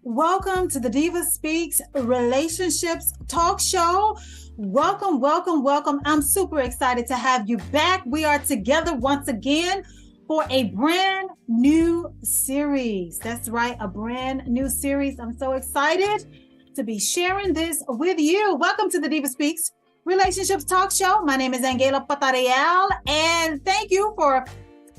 Welcome to the Diva Speaks Relationships Talk Show. Welcome, welcome, welcome. I'm super excited to have you back. We are together once again for a brand new series. That's right, a brand new series. I'm so excited to be sharing this with you. Welcome to the Diva Speaks Relationships Talk Show. My name is Angela Patarial, and thank you for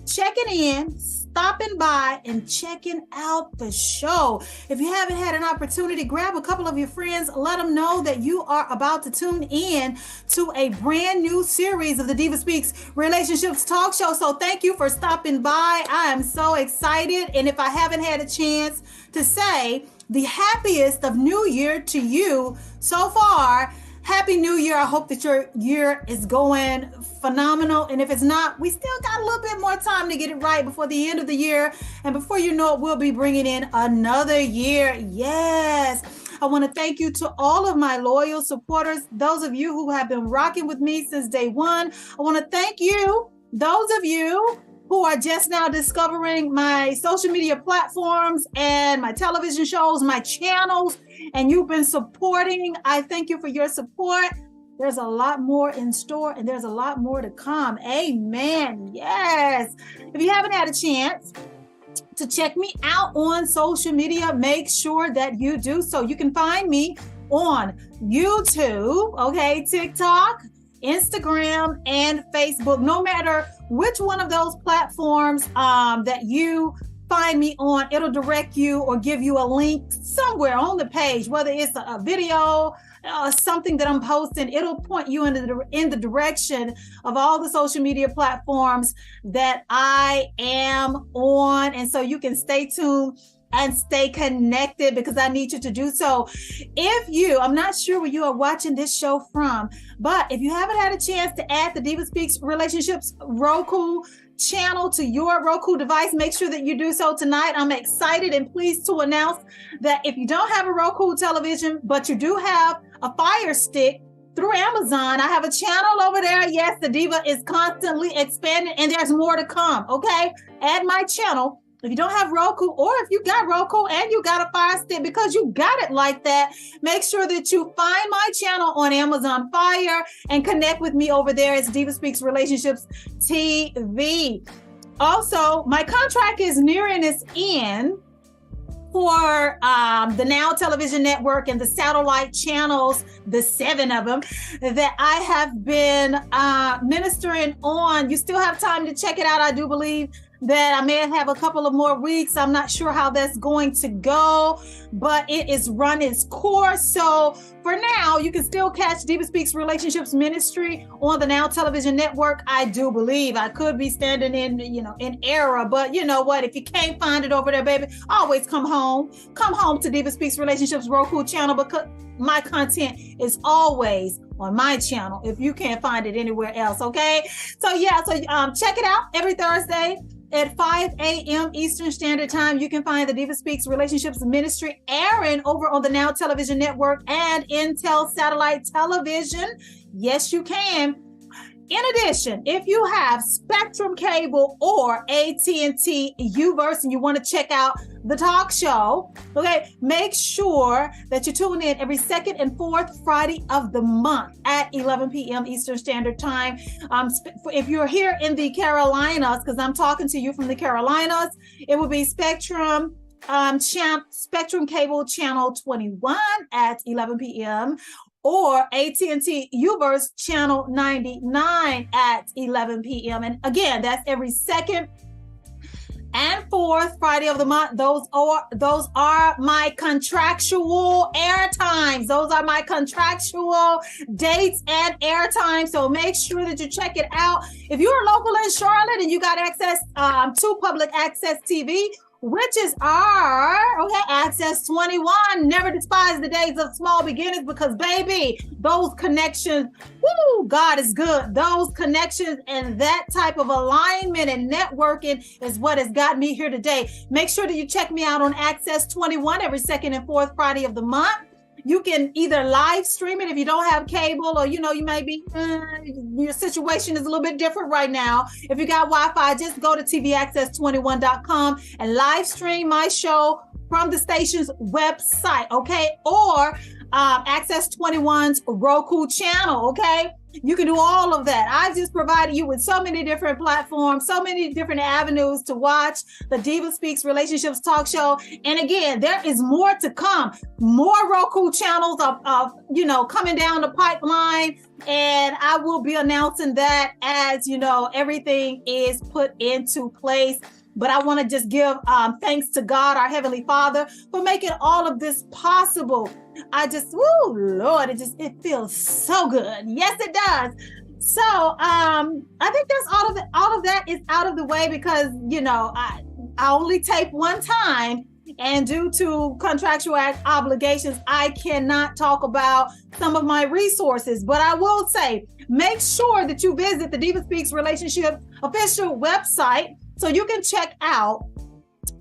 checking in, stopping by, and checking out the show. If you haven't had an opportunity, grab a couple of your friends, let them know that you are about to tune in to a brand new series of the Diva Speaks Relationships Talk Show. So thank you for stopping by. I am so excited. And if I haven't had a chance to say the happiest of New Year to you so far, Happy New Year. I hope that your year is going phenomenal. And if it's not, we still got a little bit more time to get it right before the end of the year. And before you know it, we'll be bringing in another year. Yes. I want to thank you to all of my loyal supporters, those of you who have been rocking with me since day one. I want to thank you, those of you who are just now discovering my social media platforms and my television shows, my channels, and you've been supporting. I thank you for your support. There's a lot more in store and there's a lot more to come. Amen. Yes. If you haven't had a chance to check me out on social media, make sure that you do so. You can find me on YouTube, okay, TikTok, Instagram, and Facebook. No matter which one of those platforms that you find me on, it'll direct you or give you a link somewhere on the page, whether it's a video, something that I'm posting, it'll point you in the direction of all the social media platforms that I am on. And so you can stay tuned and stay connected because I need you to do so. I'm not sure where you are watching this show from, but if you haven't had a chance to add the Diva Speaks Relationships Roku channel to your Roku device, make sure that you do so tonight. I'm excited and pleased to announce that if you don't have a Roku television, but you do have a Fire Stick through Amazon, I have a channel over there. Yes, the Diva is constantly expanding and there's more to come, okay? Add my channel. If you don't have Roku, or if you got Roku and you got a Fire Stick because you got it like that, make sure that you find my channel on Amazon Fire and connect with me over there. It's Diva Speaks Relationships TV. Also, my contract is nearing its end for the Now Television Network and the satellite channels, the 7 of them that I have been ministering on. You still have time to check it out. I do believe that I may have a couple of more weeks. I'm not sure how that's going to go, but it is run its course. So for now, you can still catch Diva Speaks Relationships Ministry on the Now Television Network. I do believe. I could be standing in error, but you know what? If you can't find it over there, baby, always come home to Diva Speaks Relationships Roku channel because my content is always on my channel if you can't find it anywhere else. Okay. So check it out every Thursday at 5 a.m. Eastern Standard Time. You can find the Diva Speaks Relationships Ministry airing over on the Now Television Network and Intel Satellite Television. Yes, you can. In addition, if you have Spectrum Cable or AT&T Uverse and you want to check out the talk show, okay, make sure that you tune in every second and fourth Friday of the month at 11 p.m. Eastern Standard Time. If you're here in the Carolinas, because I'm talking to you from the Carolinas, it will be Spectrum Cable Channel 21 at 11 p.m. or AT&T Uverse Channel 99 at 11 p.m. And again, that's every second and fourth Friday of the month. Those are my contractual air times. Those are my contractual dates and air times. So make sure that you check it out. If you're local in Charlotte and you got access to public access TV, which is our Access 21. Never despise the days of small beginnings because, baby, those connections, woo, God is good. Those connections and that type of alignment and networking is what has got me here today. Make sure that you check me out on Access 21 every second and fourth Friday of the month. You can either live stream it if you don't have cable, or, you know, you may be, your situation is a little bit different right now. If you got Wi-Fi, just go to tvaccess21.com and live stream my show from the station's website, okay? Or Access 21's Roku channel, okay? You can do all of that. I just provided you with so many different platforms, so many different avenues to watch the Diva Speaks Relationships Talk Show. And again, there is more to come. More Roku channels of you know, coming down the pipeline. And I will be announcing that as, you know, everything is put into place. But I want to just give thanks to God, our Heavenly Father, for making all of this possible. I just, woo, Lord, it feels so good. Yes, it does. So I think that's all of that is out of the way, because, you know, I only tape one time, and due to contractual obligations, I cannot talk about some of my resources. But I will say, make sure that you visit the Diva Speaks Relationship official website, so you can check out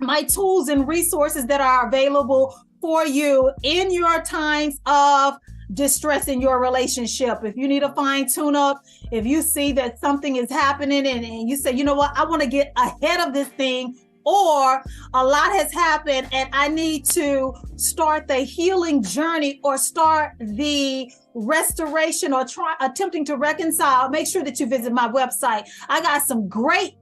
my tools and resources that are available for you in your times of distress in your relationship. If you need a fine tune up, if you see that something is happening and you say, you know what, I want to get ahead of this thing, or a lot has happened and I need to start the healing journey or start the restoration or attempting to reconcile, make sure that you visit my website. I got some great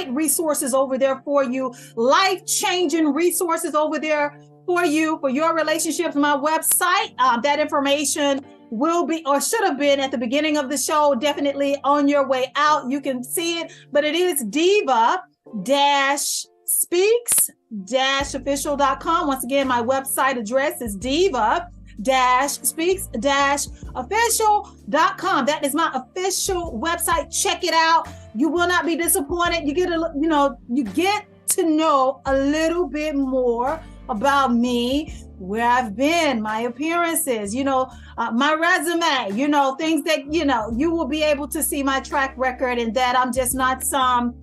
resources over there for you, life-changing resources over there for you, for your relationships. My website, that information will be, or should have been, at the beginning of the show, definitely on your way out. You can see it, but it is diva-speaks-official.com. Once again, my website address is diva-speaks-official.com. That is my official website. Check it out. You will not be disappointed. You get you get to know a little bit more about me, where I've been, my appearances, my resume, things that, you will be able to see my track record, and that I'm just not some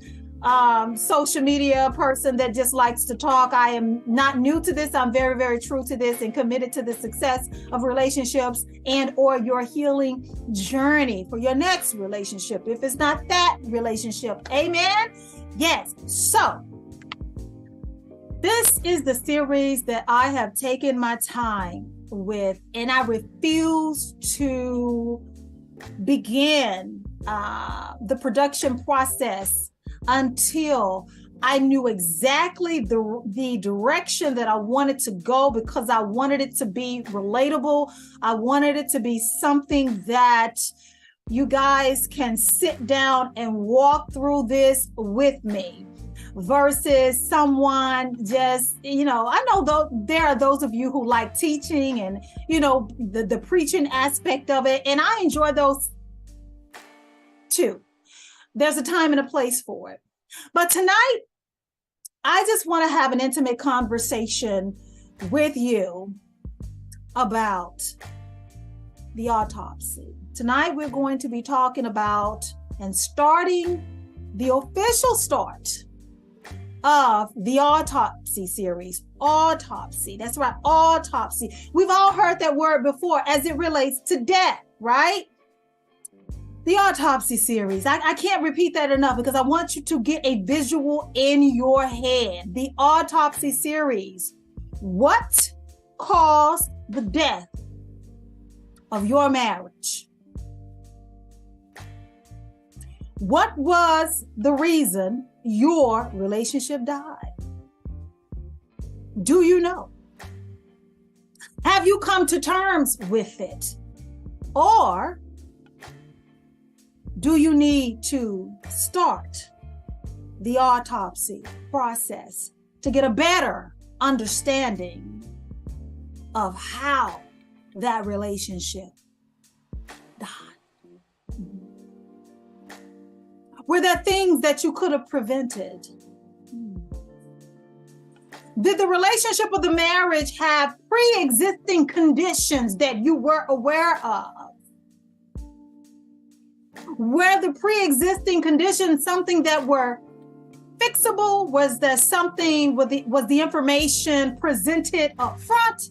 social media person that just likes to talk. I am not new to this. I'm very, very true to this and committed to the success of relationships and or your healing journey for your next relationship, if it's not that relationship. Amen. Yes. So this is the series that I have taken my time with, and I refuse to begin the production process until I knew exactly the direction that I wanted to go, because I wanted it to be relatable. I wanted it to be something that you guys can sit down and walk through this with me, versus someone just, I know there are those of you who like teaching and, the preaching aspect of it. And I enjoy those too. There's a time and a place for it. But tonight, I just want to have an intimate conversation with you about the autopsy. Tonight, we're going to be talking about and starting the official start of the Autopsy series. Autopsy. That's right. Autopsy. We've all heard that word before as it relates to death, right? The Autopsy series. I can't repeat that enough, because I want you to get a visual in your head. The Autopsy series. What caused the death of your marriage? What was the reason your relationship died? Do you know? Have you come to terms with it? Or do you need to start the autopsy process to get a better understanding of how that relationship died? Were there things that you could have prevented? Did the relationship or the marriage have pre-existing conditions that you were aware of? Were the pre-existing conditions something that were fixable? Was there something, was the information presented up front?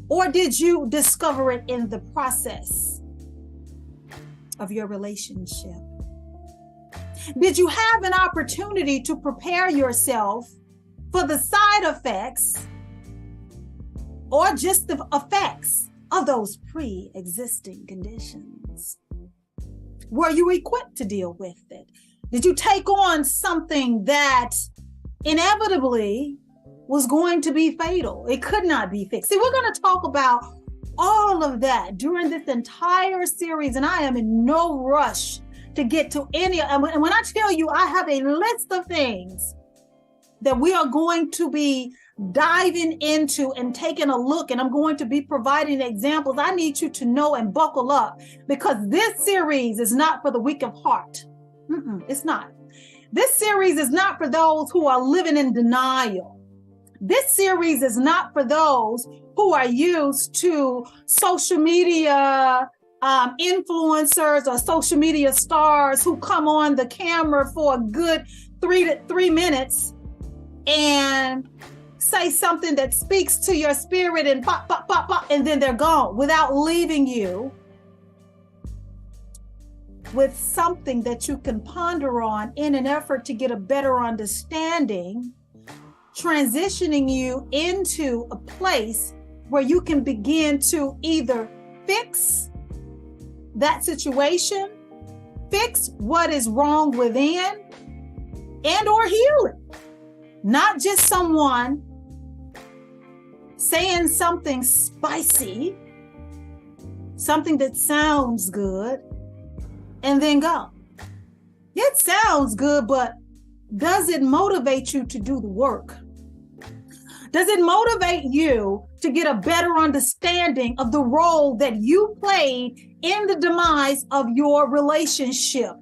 Or did you discover it in the process of your relationship? Did you have an opportunity to prepare yourself for the side effects or just the effects of those pre-existing conditions? Were you equipped to deal with it? Did you take on something that inevitably was going to be fatal? It could not be fixed. See, we're going to talk about all of that during this entire series, and I am in no rush to get to any. And when I tell you, I have a list of things that we are going to be diving into and taking a look, and I'm going to be providing examples. I need you to know and buckle up, because this series is not for the weak of heart. It's not. This series is not for those who are living in denial. This series is not for those who are used to social media influencers or social media stars who come on the camera for a good 3 minutes and say something that speaks to your spirit and pop, pop, pop, pop, and then they're gone without leaving you with something that you can ponder on in an effort to get a better understanding, transitioning you into a place where you can begin to either fix that situation, fix what is wrong within, and or heal it. Not just someone saying something spicy, something that sounds good, and then go. It sounds good, but does it motivate you to do the work? Does it motivate you to get a better understanding of the role that you played in the demise of your relationship?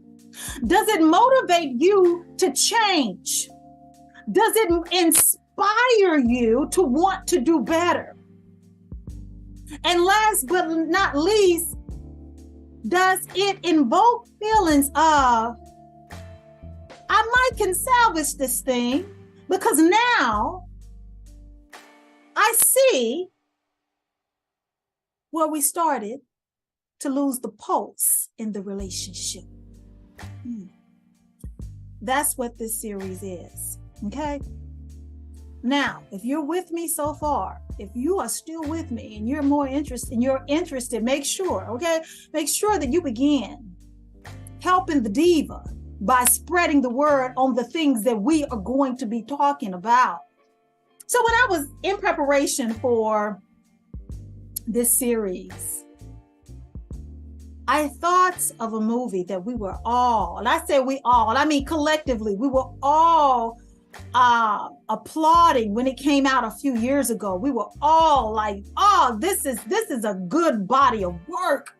Does it motivate you to change? Does it inspire you to want to do better? And last but not least, does it invoke feelings of, I might can salvage this thing because now I see where we started to lose the pulse in the relationship. That's what this series is, okay? Now, if you're with me so far, if you are still with me and you're more interested, make sure, okay? Make sure that you begin helping the diva by spreading the word on the things that we are going to be talking about. So when I was in preparation for this series, I thought of a movie that we were all, and I say we all, I mean collectively, we were all applauding when it came out a few years ago. We were all like, oh, this is a good body of work.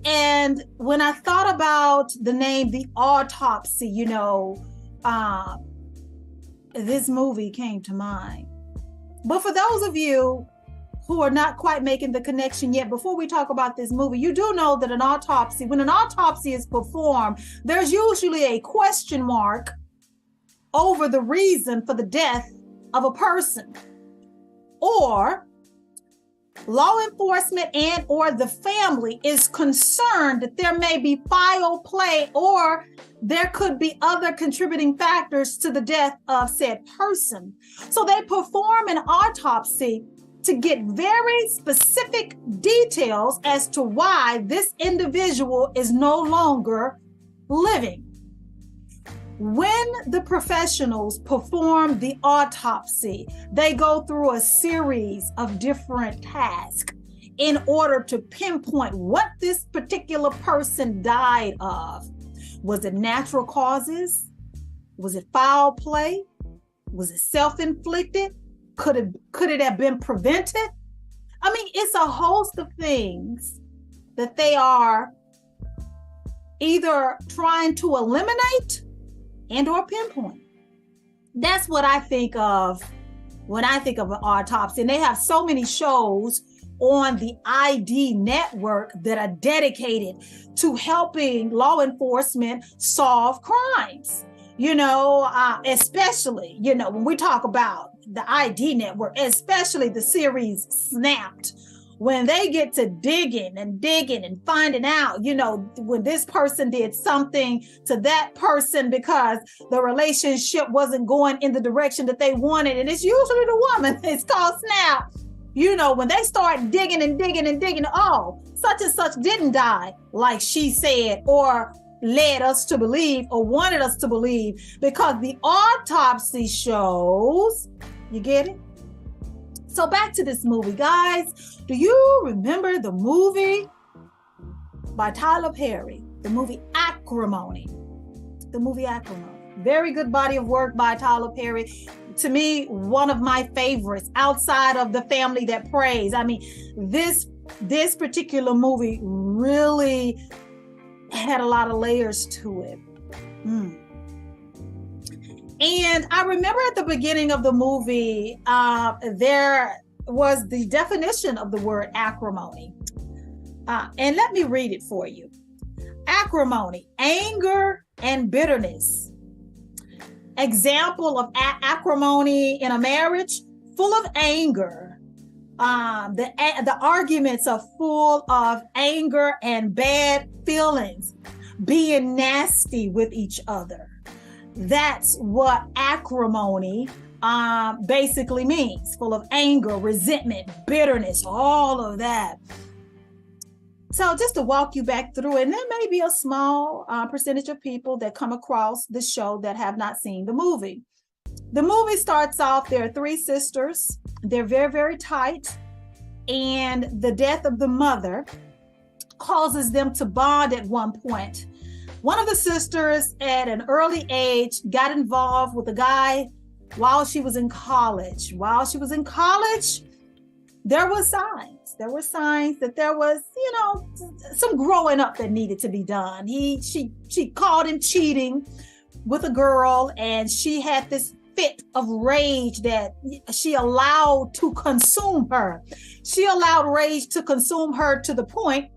And when I thought about the name, The Autopsy, this movie came to mind. But for those of you who are not quite making the connection yet, before we talk about this movie, you do know that when an autopsy is performed, there's usually a question mark over the reason for the death of a person. Or law enforcement and or the family is concerned that there may be foul play or there could be other contributing factors to the death of said person. So they perform an autopsy to get very specific details as to why this individual is no longer living. When the professionals perform the autopsy, they go through a series of different tasks in order to pinpoint what this particular person died of. Was it natural causes? Was it foul play? Was it self-inflicted? Could it have been prevented? I mean, it's a host of things that they are either trying to eliminate and or pinpoint. That's what I think of when I think of an autopsy. And they have so many shows on the ID network that are dedicated to helping law enforcement solve crimes. Especially, when we talk about the ID network, especially the series Snapped, when they get to digging and finding out, when this person did something to that person because the relationship wasn't going in the direction that they wanted. And it's usually the woman. It's called Snap. When they start digging and digging and digging, oh, such and such didn't die, like she said, or led us to believe or wanted us to believe, because the autopsy shows, you get it? So back to this movie, guys. Do you remember the movie by Tyler Perry, the movie Acrimony? The movie Acrimony. Very good body of work by Tyler Perry. To me, one of my favorites outside of The Family That Prays. I mean, this particular movie really had a lot of layers to it. And I remember at the beginning of the movie, there was the definition of the word acrimony. And let me read it for you. Acrimony, anger and bitterness. Example of acrimony in a marriage, full of anger. The arguments are full of anger and bad feelings, being nasty with each other. That's what acrimony basically means, full of anger, resentment, bitterness, all of that. So just to walk you back through it, and there may be a small percentage of people that come across the show that have not seen the movie. The movie starts off, there are three sisters. They're very, very tight. And the death of the mother causes them to bond at one point. One of the sisters at an early age got involved with a guy while she was in college. While she was in college, there were signs. There were signs that there was, some growing up that needed to be done. She caught him cheating with a girl, and she had this fit of rage that she allowed to consume her. She allowed rage to consume her to the point,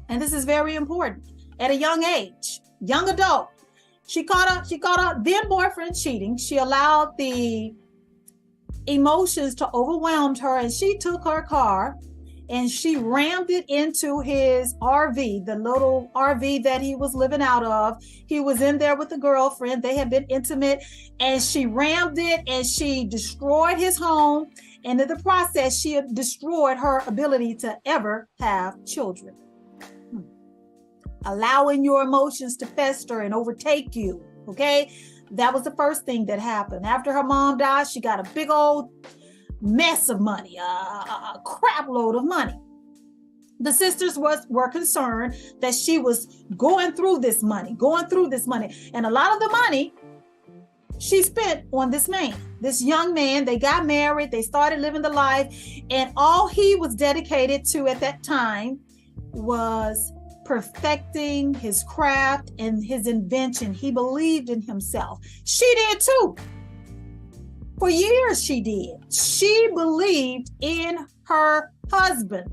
and this is very important, at a young age, young adult, she caught her then boyfriend cheating. She allowed the emotions to overwhelm her, and she took her car and she rammed it into his RV, the little RV that he was living out of. He was in there with a girlfriend. They had been intimate, and she rammed it and she destroyed his home. And in the process, she had destroyed her ability to ever have children. Allowing your emotions to fester and overtake you, okay? That was the first thing that happened. After her mom died, she got a big old mess of money, a crap load of money. The sisters were concerned that she was going through this money. And a lot of the money she spent on this man, this young man. They got married, they started living the life, and all he was dedicated to at that time was perfecting his craft and his invention. He believed in himself. She did too. For years she did. She believed in her husband.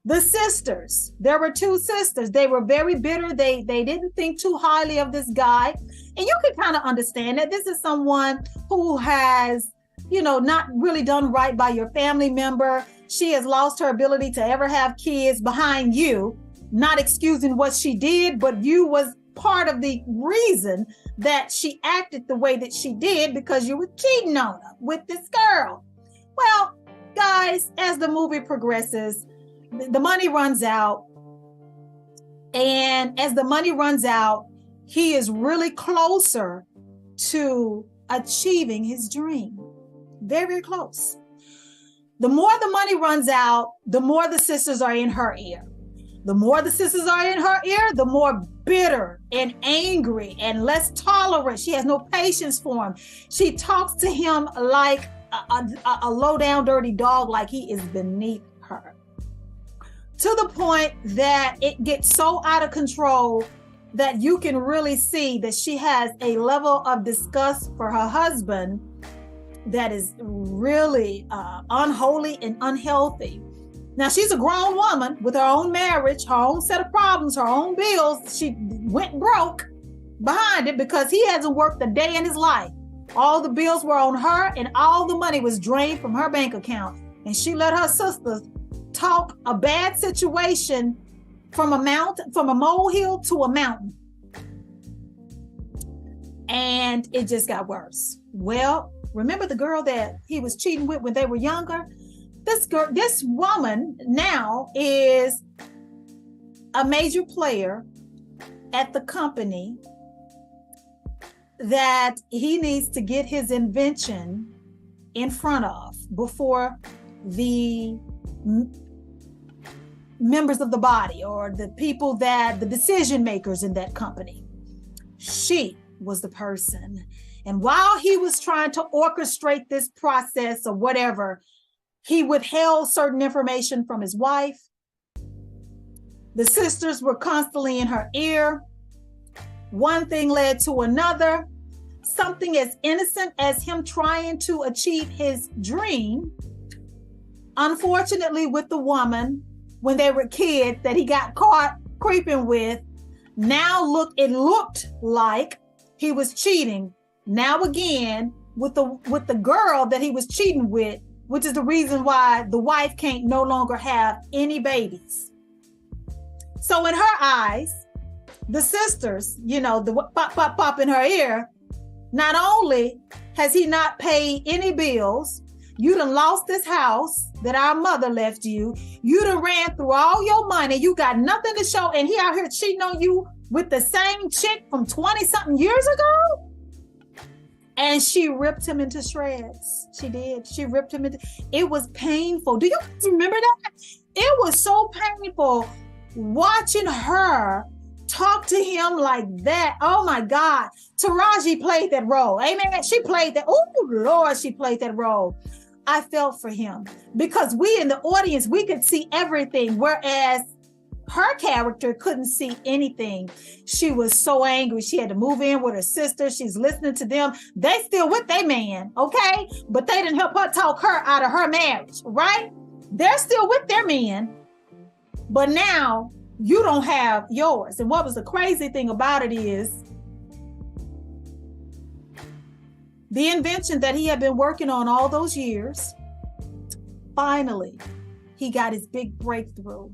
The sisters, there were two sisters. They were very bitter. They didn't think too highly of this guy. And you can kind of understand that this is someone who has, not really done right by your family member. She has lost her ability to ever have kids behind you. Not excusing what she did, but you was part of the reason that she acted the way that she did, because you were cheating on her with this girl. Well, guys, as the movie progresses, the money runs out. And as the money runs out, he is really closer to achieving his dream. Very, very close. The more the money runs out, the more the sisters are in her ear. The more the sisters are in her ear, the more bitter and angry and less tolerant. She has no patience for him. She talks to him like a low down dirty dog, like he is beneath her. To the point that it gets so out of control that you can really see that she has a level of disgust for her husband that is really unholy and unhealthy. Now, she's a grown woman with her own marriage, her own set of problems, her own bills. She went broke, behind it because he hasn't worked a day in his life. All the bills were on her and all the money was drained from her bank account. And she let her sisters talk a bad situation from a molehill to a mountain. And it just got worse. Well, remember the girl that he was cheating with when they were younger? This woman now is a major player at the company that he needs to get his invention in front of before the members of the body or the people that the decision makers in that company. She was the person. And while he was trying to orchestrate this process or whatever, he withheld certain information from his wife. The sisters were constantly in her ear. One thing led to another. Something as innocent as him trying to achieve his dream, unfortunately with the woman when they were kids that he got caught creeping with, it looked like he was cheating. Now again, with the girl that he was cheating with, which is the reason why the wife can't no longer have any babies. So in her eyes, the sisters, the pop in her ear, not only has he not paid any bills, you done lost this house that our mother left you. You done ran through all your money. You got nothing to show. And he out here cheating on you with the same chick from 20 something years ago. And she ripped him into shreds. She did. She ripped him into, it was painful. Do you guys remember that? It was so painful watching her talk to him like that. Oh my God. Taraji played that role. Amen. She played that. Oh Lord, she played that role. I felt for him because we in the audience, we could see everything. Whereas her character couldn't see anything. She was so angry. She had to move in with her sister. She's listening to them. They still with their man. Okay. But they didn't help her talk her out of her marriage. Right. They're still with their man. But now you don't have yours. And what was the crazy thing about it is the invention that he had been working on all those years, finally, he got his big breakthrough.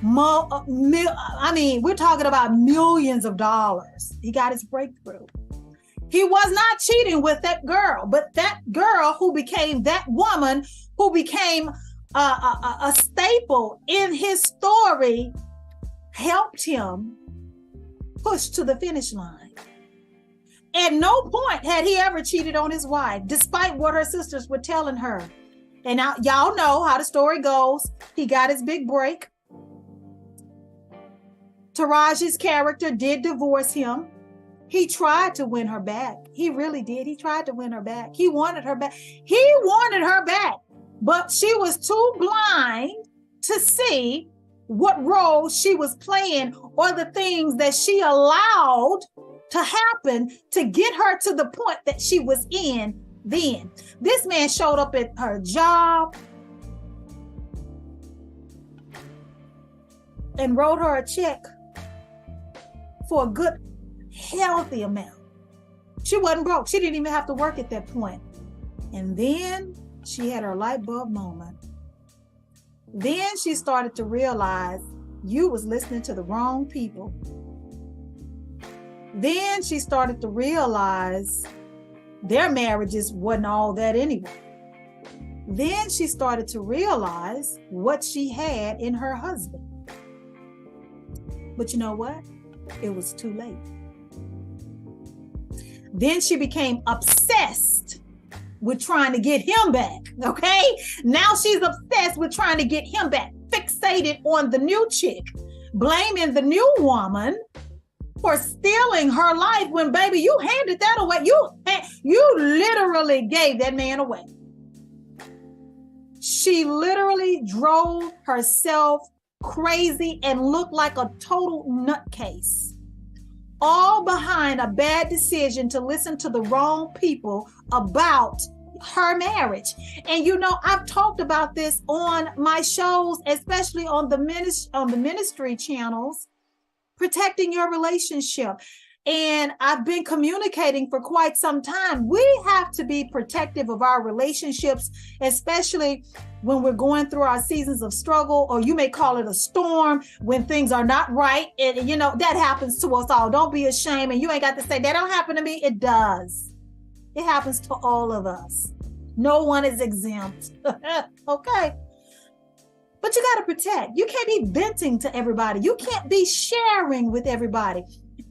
We're talking about millions of dollars. He got his breakthrough. He was not cheating with that girl, but that girl who became that woman who became a staple in his story helped him push to the finish line. At no point had he ever cheated on his wife, despite what her sisters were telling her. And now y'all know how the story goes. He got his big break. Taraji's character did divorce him. He tried to win her back. He really did. He tried to win her back. He wanted her back. He wanted her back, but she was too blind to see what role she was playing or the things that she allowed to happen to get her to the point that she was in then. This man showed up at her job and wrote her a check for a good, healthy amount. She wasn't broke. She didn't even have to work at that point. And then she had her light bulb moment. Then she started to realize you was listening to the wrong people. Then she started to realize their marriages wasn't all that anyway. Then she started to realize what she had in her husband. But you know what? It was too late. Then she became obsessed with trying to get him back. Okay? Now she's obsessed with trying to get him back, fixated on the new chick, blaming the new woman for stealing her life when, baby, you handed that away. You literally gave that man away. She literally drove herself crazy and looked like a total nutcase. All behind a bad decision to listen to the wrong people about her marriage. And I've talked about this on my shows, especially on the ministry channels. Protecting your relationship. And I've been communicating for quite some time. We have to be protective of our relationships, especially when we're going through our seasons of struggle, or you may call it a storm, when things are not right. And you know, that happens to us all. Don't be ashamed. And you ain't got to say that don't happen to me. It does. It happens to all of us. No one is exempt. Okay. But you got to protect. You can't be venting to everybody. You can't be sharing with everybody.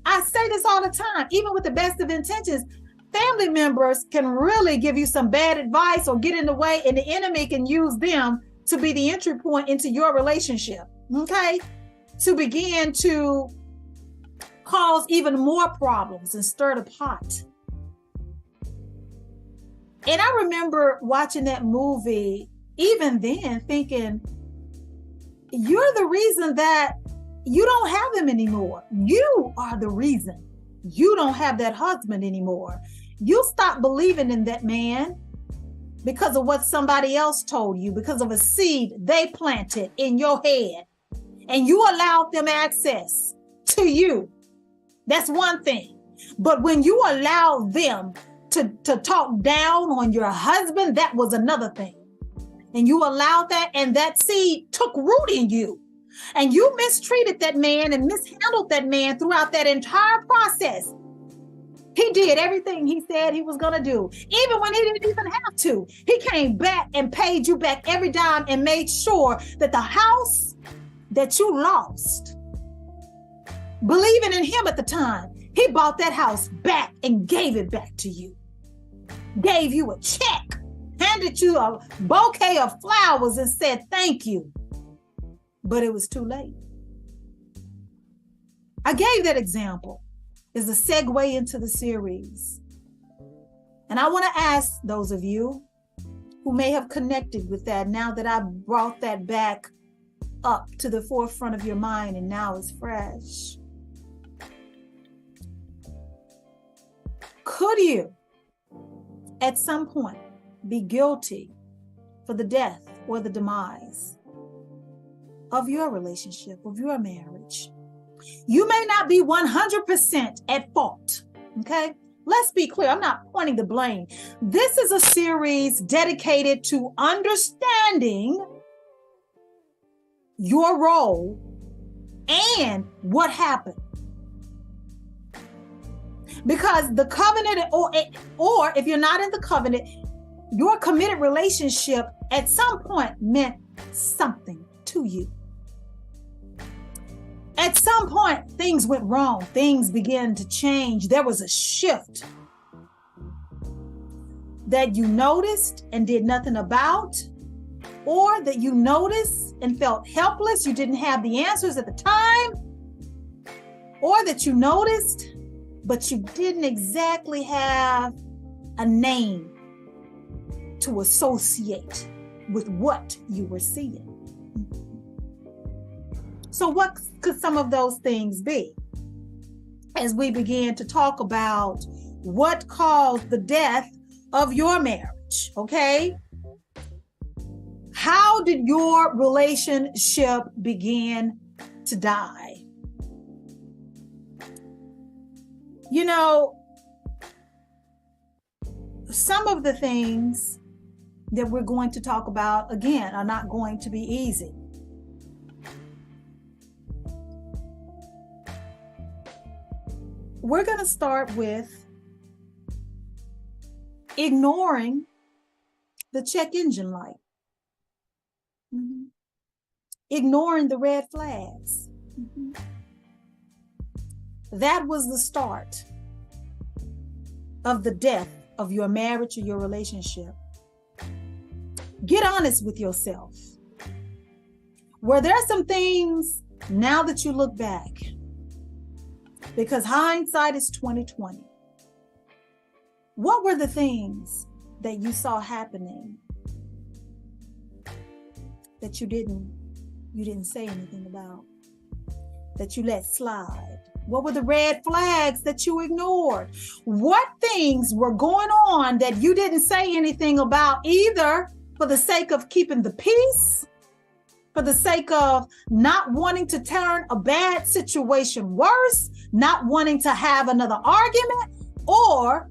I say this all the time, even with the best of intentions, family members can really give you some bad advice or get in the way, and the enemy can use them to be the entry point into your relationship, okay? To begin to cause even more problems and stir the pot. And I remember watching that movie, even then thinking, you're the reason that you don't have him anymore. You are the reason you don't have that husband anymore. You stopped believing in that man because of what somebody else told you, because of a seed they planted in your head, and you allowed them access to you. That's one thing. But when you allow them to talk down on your husband, that was another thing. And you allowed that, and that seed took root in you. And you mistreated that man and mishandled that man throughout that entire process. He did everything he said he was going to do, even when he didn't even have to. He came back and paid you back every dime and made sure that the house that you lost, believing in him at the time, he bought that house back and gave it back to you. Gave you a check, handed you a bouquet of flowers and said, thank you. But it was too late. I gave that example as a segue into the series. And I want to ask those of you who may have connected with that now that I brought that back up to the forefront of your mind and now it's fresh. Could you at some point be guilty for the death or the demise of your relationship, of your marriage? You may not be 100% at fault, okay? Let's be clear. I'm not pointing the blame. This is a series dedicated to understanding your role and what happened. Because the covenant, or if you're not in the covenant, your committed relationship at some point meant something to you. At some point, things went wrong. Things began to change. There was a shift that you noticed and did nothing about, or that you noticed and felt helpless. You didn't have the answers at the time, or that you noticed, but you didn't exactly have a name to associate with what you were seeing. So what could some of those things be? As we began to talk about what caused the death of your marriage, okay? How did your relationship begin to die? You know, some of the things that we're going to talk about, again, are not going to be easy. We're going to start with ignoring the check engine light. Mm-hmm. Ignoring the red flags. Mm-hmm. That was the start of the death of your marriage or your relationship. Get honest with yourself. Were there some things now that you look back? Because hindsight is 20/20. What were the things that you saw happening that you didn't say anything about, that you let slide? What were the red flags that you ignored? What things were going on that you didn't say anything about, either for the sake of keeping the peace, for the sake of not wanting to turn a bad situation worse, not wanting to have another argument, or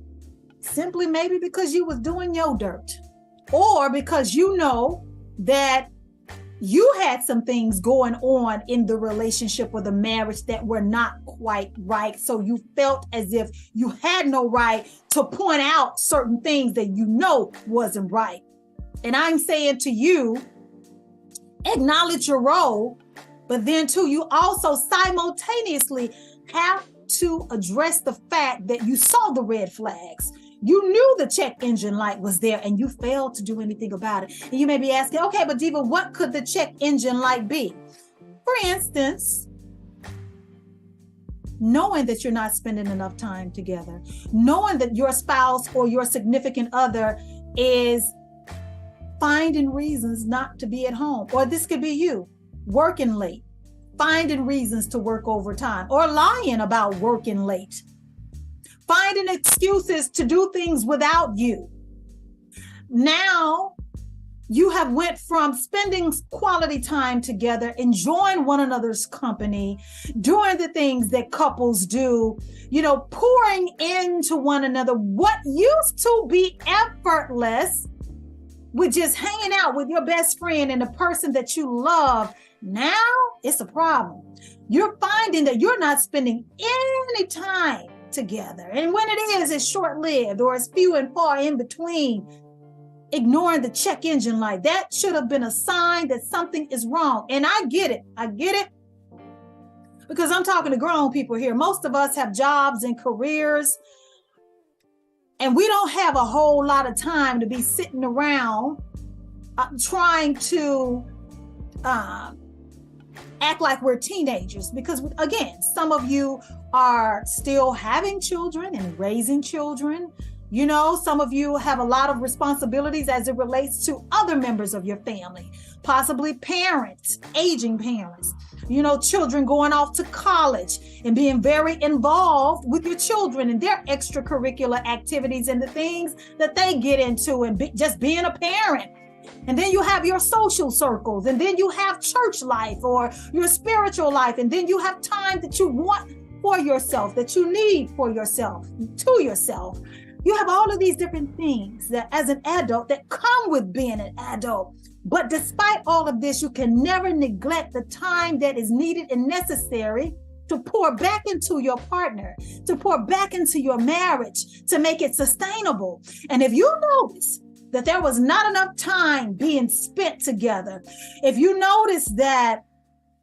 simply maybe because you was doing your dirt, or because you know that you had some things going on in the relationship or the marriage that were not quite right. So you felt as if you had no right to point out certain things that you know wasn't right. And I'm saying to you, acknowledge your role, but then too, you also simultaneously have to address the fact that you saw the red flags. You knew the check engine light was there and you failed to do anything about it. And you may be asking, okay, but Diva, what could the check engine light be? For instance, knowing that you're not spending enough time together, knowing that your spouse or your significant other is finding reasons not to be at home, or this could be you working late, finding reasons to work overtime, or lying about working late, finding excuses to do things without you. Now you have went from spending quality time together, enjoying one another's company, doing the things that couples do, pouring into one another. What used to be effortless with just hanging out with your best friend and the person that you love, now it's a problem. You're finding that you're not spending any time together. And when it is, it's short-lived or it's few and far in between. Ignoring the check engine light. That should have been a sign that something is wrong. And I get it. Because I'm talking to grown people here. Most of us have jobs and careers, and we don't have a whole lot of time to be sitting around trying to act like we're teenagers. Because again, some of you are still having children and raising children. Some of you have a lot of responsibilities as it relates to other members of your family, possibly parents, aging parents, children going off to college and being very involved with your children and their extracurricular activities and the things that they get into, and just being a parent. And then you have your social circles, and then you have church life or your spiritual life. And then you have time that you want for yourself, that you need for yourself, to yourself. You have all of these different things that as an adult that come with being an adult. But despite all of this, you can never neglect the time that is needed and necessary to pour back into your partner, to pour back into your marriage, to make it sustainable. And if you notice that there was not enough time being spent together, if you notice that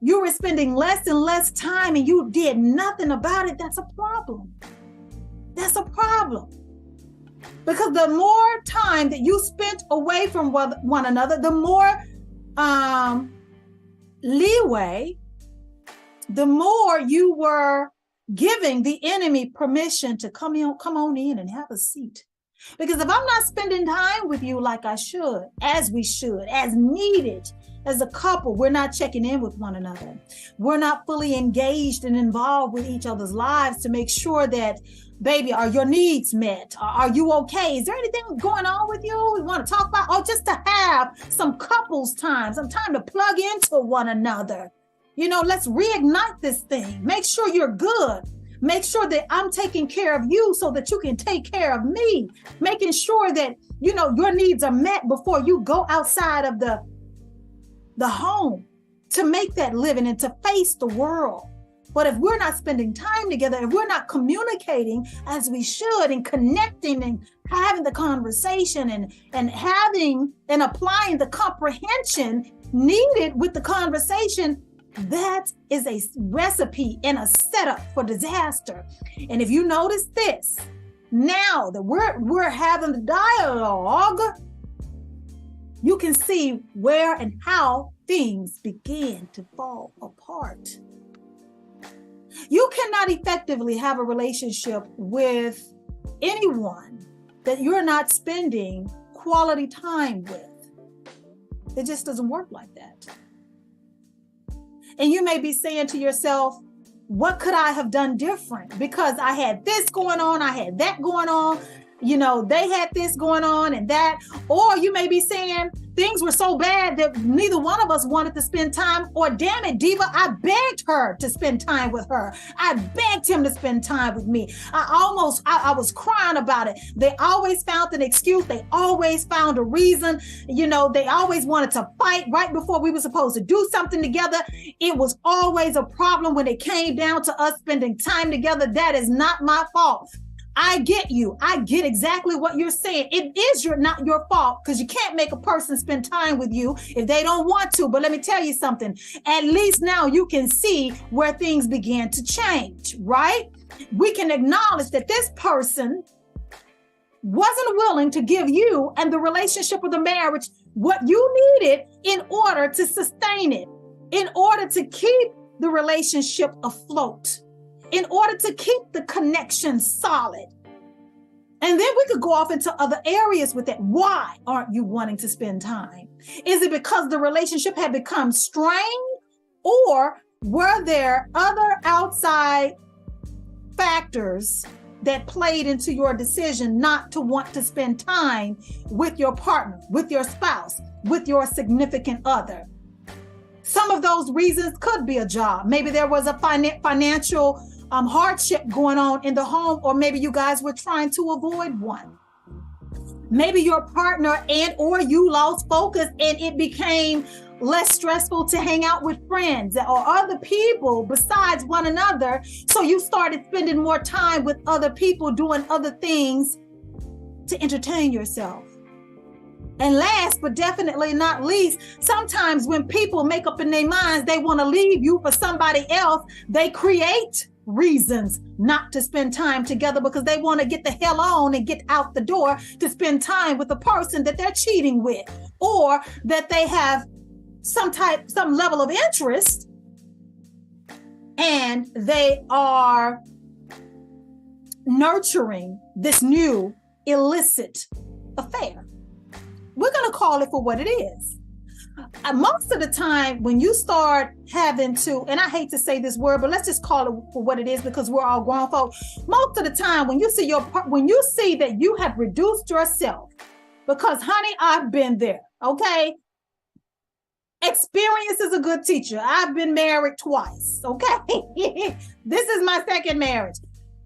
you were spending less and less time and you did nothing about it, that's a problem. That's a problem. Because the more time that you spent away from one another, the more leeway, the more you were giving the enemy permission to come on in and have a seat. Because if I'm not spending time with you like I should, as we should, as needed, as a couple, we're not checking in with one another. We're not fully engaged and involved with each other's lives to make sure that, baby, are your needs met? Are you okay? Is there anything going on with you we want to talk about? Or just to have some couples time, some time to plug into one another. Let's reignite this thing. Make sure you're good. Make sure that I'm taking care of you so that you can take care of me. Making sure that, your needs are met before you go outside of the home to make that living and to face the world. But if we're not spending time together, if we're not communicating as we should and connecting and having the conversation and having and applying the comprehension needed with the conversation, that is a recipe and a setup for disaster. And if you notice this, now that we're having the dialogue, you can see where and how things begin to fall apart. You cannot effectively have a relationship with anyone that you're not spending quality time with. It just doesn't work like that. And you may be saying to yourself, what could I have done different? Because I had this going on, I had that going on. they had this going on and that. Or you may be saying things were so bad that neither one of us wanted to spend time. Or damn it, Diva, I begged her to spend time with her. I begged him to spend time with me. I was crying about it. They always found an excuse. They always found a reason. They always wanted to fight right before we were supposed to do something together. It was always a problem when it came down to us spending time together. That is not my fault. I get you. I get exactly what you're saying. It is not your fault, because you can't make a person spend time with you if they don't want to. But let me tell you something. At least now you can see where things began to change, right? We can acknowledge that this person wasn't willing to give you and the relationship or the marriage what you needed in order to sustain it, in order to keep the relationship afloat, in order to keep the connection solid. And then we could go off into other areas with it. Why aren't you wanting to spend time? Is it because the relationship had become strained, or were there other outside factors that played into your decision not to want to spend time with your partner, with your spouse, with your significant other? Some of those reasons could be a job. Maybe there was a financial hardship going on in the home, or maybe you guys were trying to avoid one. Maybe your partner or you lost focus and it became less stressful to hang out with friends or other people besides one another. So you started spending more time with other people, doing other things to entertain yourself. And last but definitely not least, sometimes when people make up in their minds they want to leave you for somebody else, they create reasons not to spend time together because they want to get the hell on and get out the door to spend time with the person that they're cheating with, or that they have some level of interest and they are nurturing this new illicit affair. We're going to call it for what it is. Most of the time when you start having to, and I hate to say this word, but let's just call it for what it is because we're all grown folk. Most of the time when you see that you have reduced yourself, because honey, I've been there, okay? Experience is a good teacher. I've been married twice, okay? This is my second marriage.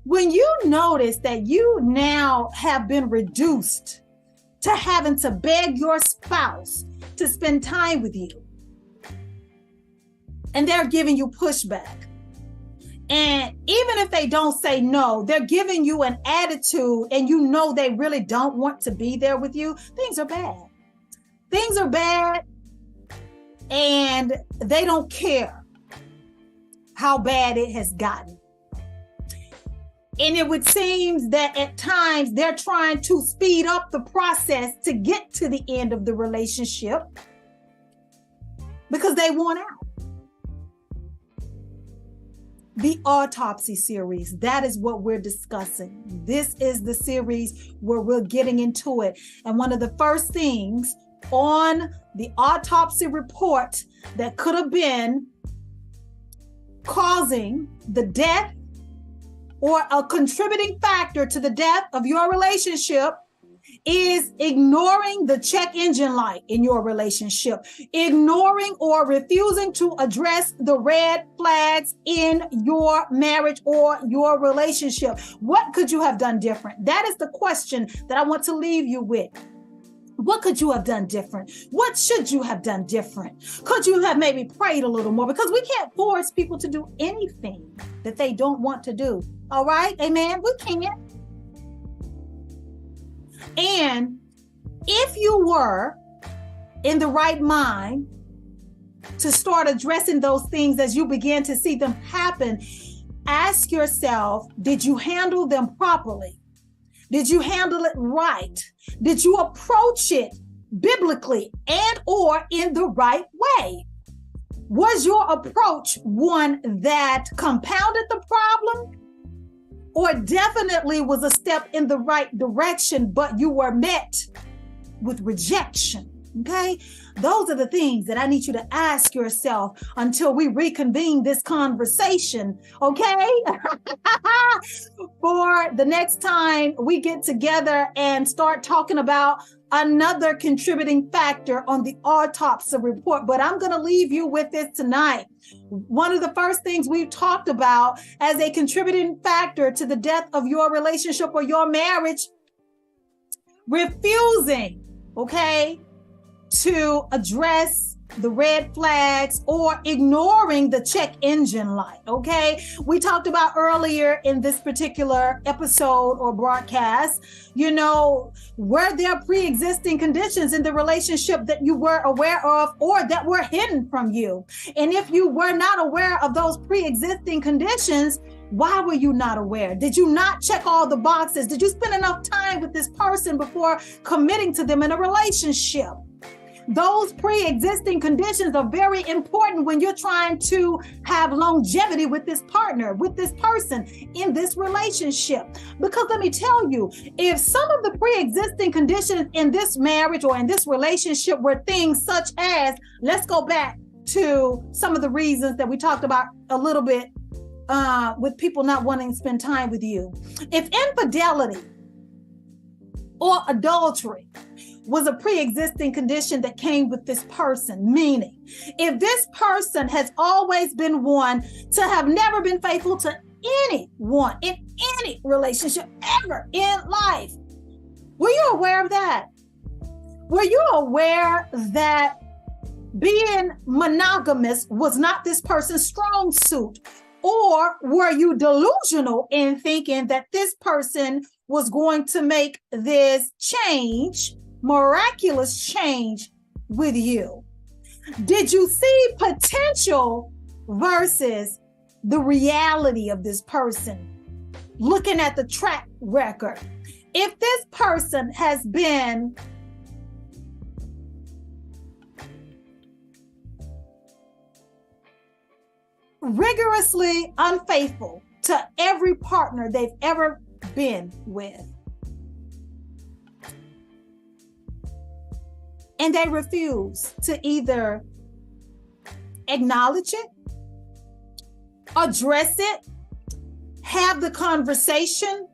When you notice that you now have been reduced to having to beg your spouse to spend time with you, and they're giving you pushback, and even if they don't say no, they're giving you an attitude, and they really don't want to be there with you, things are bad. Things are bad, and they don't care how bad it has gotten. And it would seem that at times they're trying to speed up the process to get to the end of the relationship because they want out. The Autopsy series, that is what we're discussing. This is the series where we're getting into it. And one of the first things on the autopsy report that could have been causing the death or a contributing factor to the death of your relationship is ignoring the check engine light in your relationship, ignoring or refusing to address the red flags in your marriage or your relationship. What could you have done different? That is the question that I want to leave you with. What could you have done different? What should you have done different? Could you have maybe prayed a little more? Because we can't force people to do anything that they don't want to do. All right? Amen? We can't. And if you were in the right mind to start addressing those things as you begin to see them happen, ask yourself, did you handle them properly? Did you handle it right? Did you approach it biblically and or in the right way? Was your approach one that compounded the problem, or definitely was a step in the right direction, but you were met with rejection? Okay, those are the things that I need you to ask yourself until we reconvene this conversation. Okay, for the next time we get together and start talking about another contributing factor on the autopsy report. But I'm going to leave you with this tonight. One of the first things we've talked about as a contributing factor to the death of your relationship or your marriage, refusing, okay, to address the red flags or ignoring the check engine light. Okay, we talked about earlier in this particular episode or broadcast, were there pre-existing conditions in the relationship that you were aware of or that were hidden from you? And if you were not aware of those pre-existing conditions, why were you not aware? Did you not check all the boxes? Did you spend enough time with this person before committing to them in a relationship? Those pre-existing conditions are very important when you're trying to have longevity with this partner, with this person in this relationship. Because let me tell you, if some of the pre-existing conditions in this marriage or in this relationship were things such as, let's go back to some of the reasons that we talked about a little bit with people not wanting to spend time with you. If infidelity or adultery was a pre-existing condition that came with this person, meaning if this person has always been one to have never been faithful to anyone in any relationship ever in life, were you aware of that? Were you aware that being monogamous was not this person's strong suit? Or were you delusional in thinking that this person was going to make this change, miraculous change with you? Did you see potential versus the reality of this person? Looking at the track record, if this person has been rigorously unfaithful to every partner they've ever been with, and they refuse to either acknowledge it, address it, have the conversation,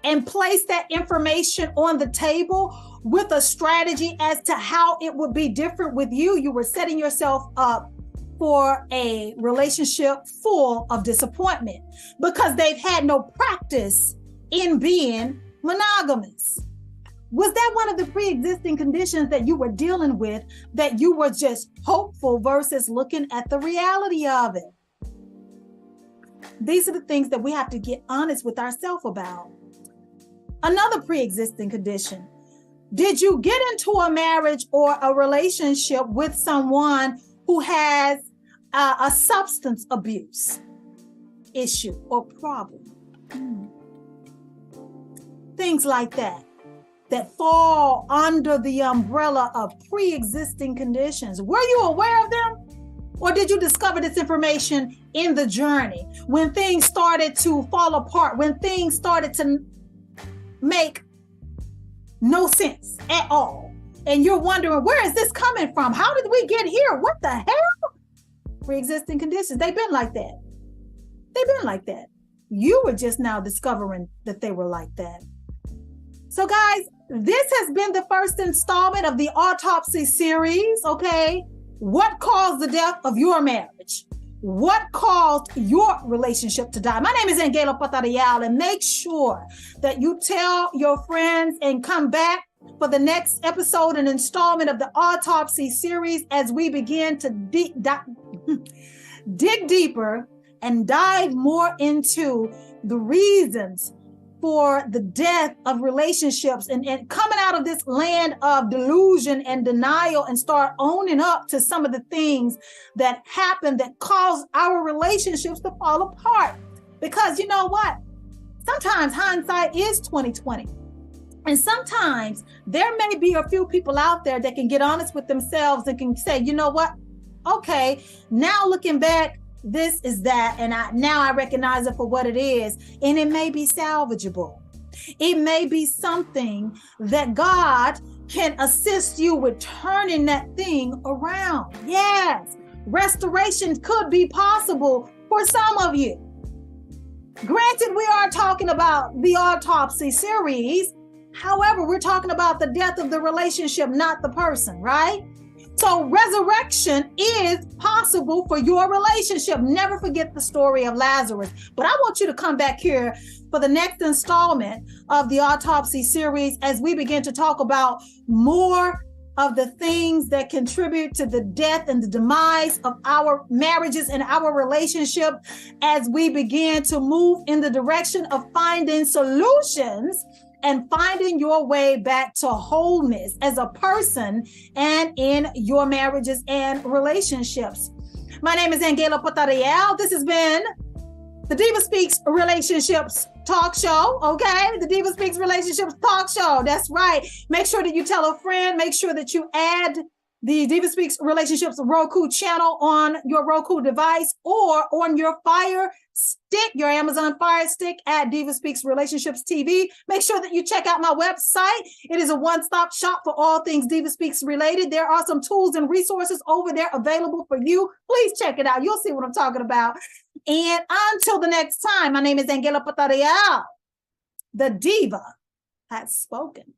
and place that information on the table with a strategy as to how it would be different with you, you were setting yourself up for a relationship full of disappointment because they've had no practice in being monogamous. Was that one of the pre-existing conditions that you were dealing with, that you were just hopeful versus looking at the reality of it? These are the things that we have to get honest with ourselves about. Another pre-existing condition. Did you get into a marriage or a relationship with someone who has a substance abuse issue or problem? Things like that fall under the umbrella of pre-existing conditions. Were you aware of them? Or did you discover this information in the journey when things started to fall apart, when things started to make no sense at all? And you're wondering, where is this coming from? How did we get here? What the hell? Pre-existing conditions. They've been like that. They've been like that. You were just now discovering that they were like that. So guys, this has been the first installment of the Autopsy series, okay? What caused the death of your marriage? What caused your relationship to die? My name is Angela Patarial, and make sure that you tell your friends and come back for the next episode and installment of the Autopsy series as we begin to dig deeper and dive more into the reasons for the death of relationships and coming out of this land of delusion and denial and start owning up to some of the things that happened that caused our relationships to fall apart. Because you know what? Sometimes hindsight is 20/20. And sometimes there may be a few people out there that can get honest with themselves and can say, you know what? Okay, now looking back, this is that, and now I recognize it for what it is, and it may be salvageable. It may be something that God can assist you with turning that thing around. Yes, restoration could be possible for some of you. Granted, we are talking about the Autopsy series. However, we're talking about the death of the relationship, not the person, right? So resurrection is possible for your relationship. Never forget the story of Lazarus. But I want you to come back here for the next installment of the Autopsy series as we begin to talk about more of the things that contribute to the death and the demise of our marriages and our relationship, as we begin to move in the direction of finding solutions and finding your way back to wholeness as a person and in your marriages and relationships. My name is Angela Potariel. This has been the Diva Speaks Relationships Talk Show, okay? The Diva Speaks Relationships Talk Show. That's right. Make sure that you tell a friend. Make sure that you add the Diva Speaks Relationships Roku channel on your Roku device or on your Fire Stick, your Amazon Fire Stick at Diva Speaks Relationships TV. Make sure that you check out my website. It is a one-stop shop for all things Diva Speaks related. There are some tools and resources over there available for you. Please check it out. You'll see what I'm talking about. And until the next time, my name is Angela Potariel. The Diva has spoken.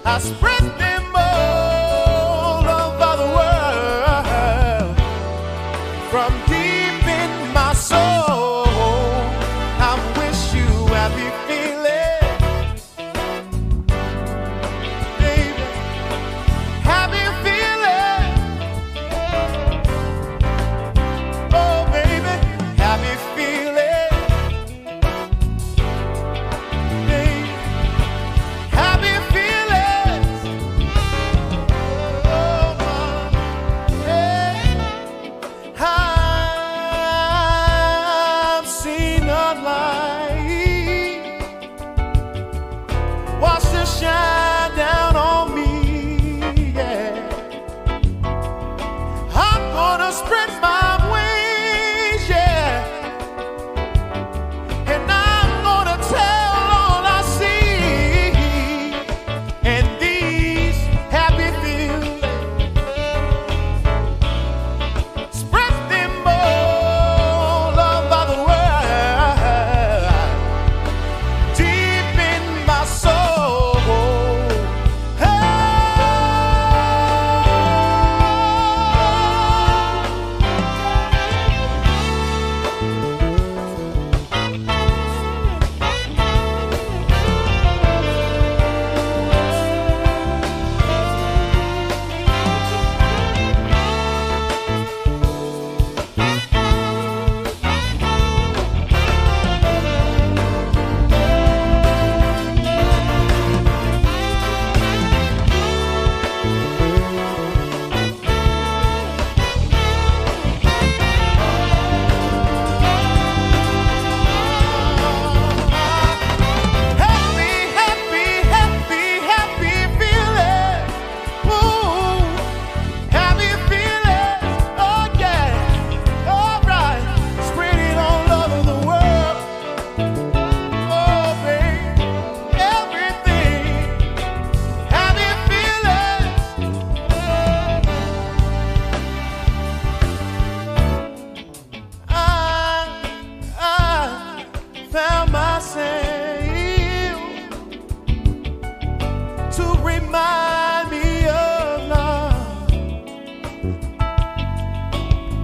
I spread them all over the world. From deep in my soul, I wish you happy feeling, baby. Happy feeling, oh baby. Happy feeling, baby. Happy feeling, oh my, hey. I've seen a light watch the shine down on me, yeah. I'm gonna spread my wings, yeah, and I'm gonna tell all I see. And these happy feelings,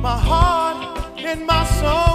my heart and my soul.